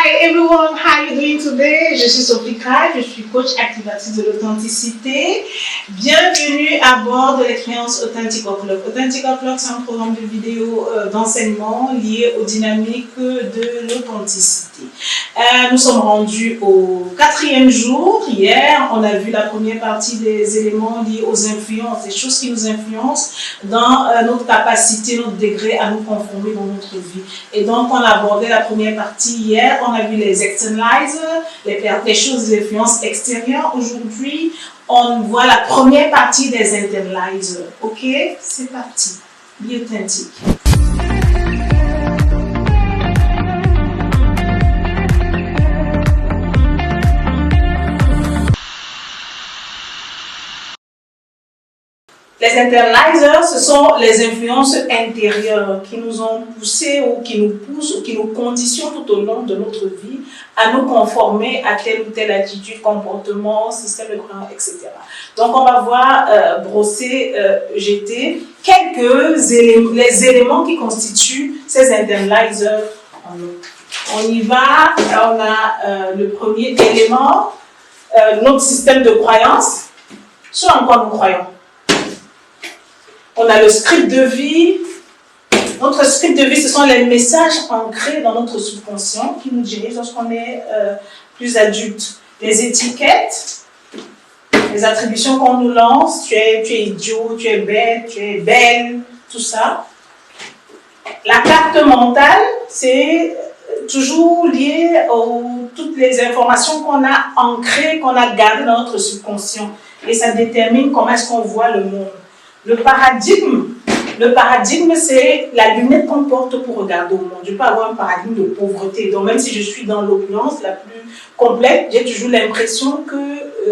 Hi everyone, how you doing today? Je suis Sophie Craig, je suis coach activatrice de l'authenticité. Bienvenue à bord de l'expérience Authentic O'Clock. Authentic O'Clock, c'est un programme de vidéo d'enseignement lié aux dynamiques de l'authenticité. Nous sommes rendus au 4e jour. Hier, on a vu la première partie des éléments liés aux influences, des choses qui nous influencent dans notre capacité, notre degré à nous conformer dans notre vie. Et donc, on a abordé la première partie hier. On a vu les externalizers, les choses, des influences extérieures. Aujourd'hui, on voit la première partie des internalizers. Ok? C'est parti. Be authentique. Les internalizers, ce sont les influences intérieures qui nous ont poussés ou qui nous poussent ou qui nous conditionnent tout au long de notre vie à nous conformer à telle ou telle attitude, comportement, système de croyance, etc. Donc, on va voir jeter quelques éléments, les éléments qui constituent ces internalizers en nous. On y va, on a le premier élément, notre système de croyance, ce en quoi nous croyons. On a le script de vie. Notre script de vie, ce sont les messages ancrés dans notre subconscient qui nous dirigent lorsqu'on est plus adulte. Les étiquettes, les attributions qu'on nous lance, tu es idiot, tu es bête, tu es belle, tout ça. La carte mentale, c'est toujours lié à toutes les informations qu'on a ancrées, qu'on a gardées dans notre subconscient. Et ça détermine comment est-ce qu'on voit le monde. Le paradigme, c'est la lunette qu'on porte pour regarder au monde. Je peux avoir un paradigme de pauvreté. Donc, même si je suis dans l'opulence la plus complète, j'ai toujours l'impression que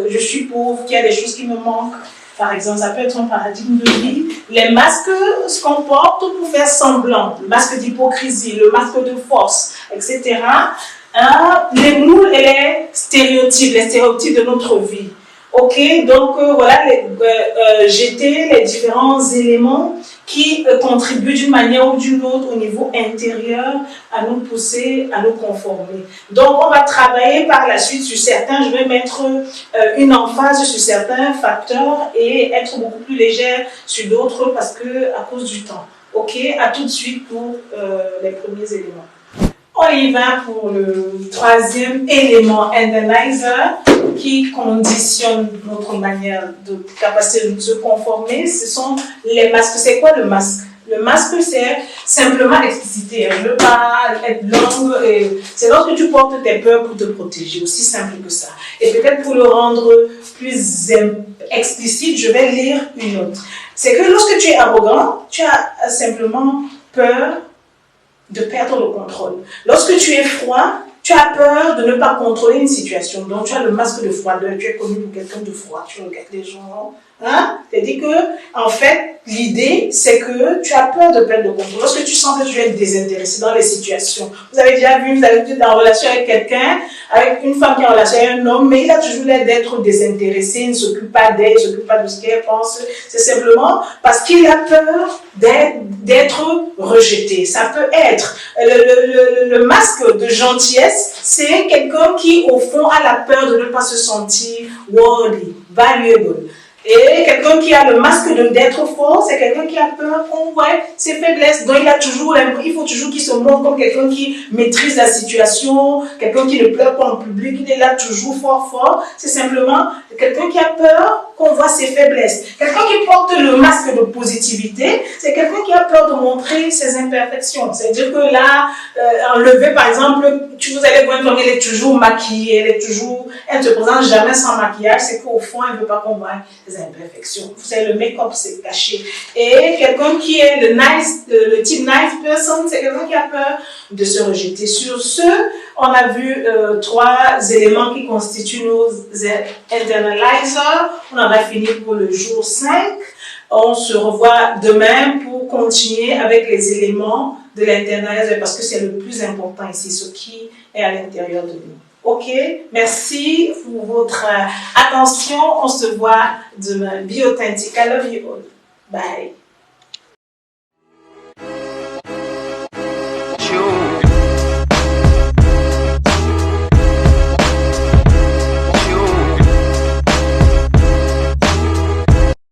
je suis pauvre, qu'il y a des choses qui me manquent. Par exemple, ça peut être un paradigme de vie. Les masques, ce qu'on porte pour faire semblant, le masque d'hypocrisie, le masque de force, etc. Les moules et les stéréotypes de notre vie. Ok, donc voilà, jeter les différents éléments qui contribuent d'une manière ou d'une autre au niveau intérieur à nous pousser, à nous conformer. Donc on va travailler par la suite sur certains, je vais mettre une emphase sur certains facteurs et être beaucoup plus légère sur d'autres parce que à cause du temps. Ok, à tout de suite pour les premiers éléments. On y va pour le troisième élément, internalizer, qui conditionne notre manière de capacité de se conformer. Ce sont les masques. C'est quoi le masque? Le masque, c'est simplement expliciter. Je ne veux pas être longue. C'est lorsque tu portes tes peurs pour te protéger, aussi simple que ça. Et peut-être pour le rendre plus explicite, je vais lire une autre. C'est que lorsque tu es arrogant, tu as simplement peur de perdre le contrôle. Lorsque tu es froid, tu as peur de ne pas contrôler une situation. Donc, tu as le masque de froideur. Tu es connu pour quelqu'un de froid. Tu regardes les gens. C'est-à-dire que, en fait, l'idée, c'est que tu as peur de perdre le contrôle. Lorsque tu sens que tu es désintéressé dans les situations. Vous avez déjà vu, vous avez été en relation avec quelqu'un, avec une femme qui est en relation avec un homme, mais il a toujours l'air d'être désintéressé, il ne s'occupe pas d'elle, il ne s'occupe pas de ce qu'elle pense. C'est simplement parce qu'il a peur d'être rejeté. Ça peut être le masque de gentillesse, c'est quelqu'un qui, au fond, a la peur de ne pas se sentir worthy, valuable. Et quelqu'un qui a le masque d'être fort, c'est quelqu'un qui a peur qu'on voit ses faiblesses. Donc il faut toujours qu'il se montre comme quelqu'un qui maîtrise la situation, quelqu'un qui ne pleure pas en public, il est là toujours fort. C'est simplement quelqu'un qui a peur qu'on voit ses faiblesses. Quelqu'un qui porte le masque de positivité, c'est quelqu'un qui a peur de montrer ses imperfections. C'est-à-dire que là, enlever par exemple, vous allez voir une femme, elle est toujours maquillée, elle ne se présente jamais sans maquillage, c'est qu'au fond, elle ne veut pas qu'on voit les imperfections. Vous savez, le make-up, c'est caché. Et quelqu'un qui est le type nice person, c'est quelqu'un qui a peur de se rejeter. Sur ce, on a vu 3 éléments qui constituent nos internalizers. On en a fini pour le jour 5. On se revoit demain pour continuer avec les éléments de l'internalizer parce que c'est le plus important ici, ce qui est à l'intérieur de nous. Ok, merci pour votre attention. On se voit demain. Be authentic. I love you all. Bye.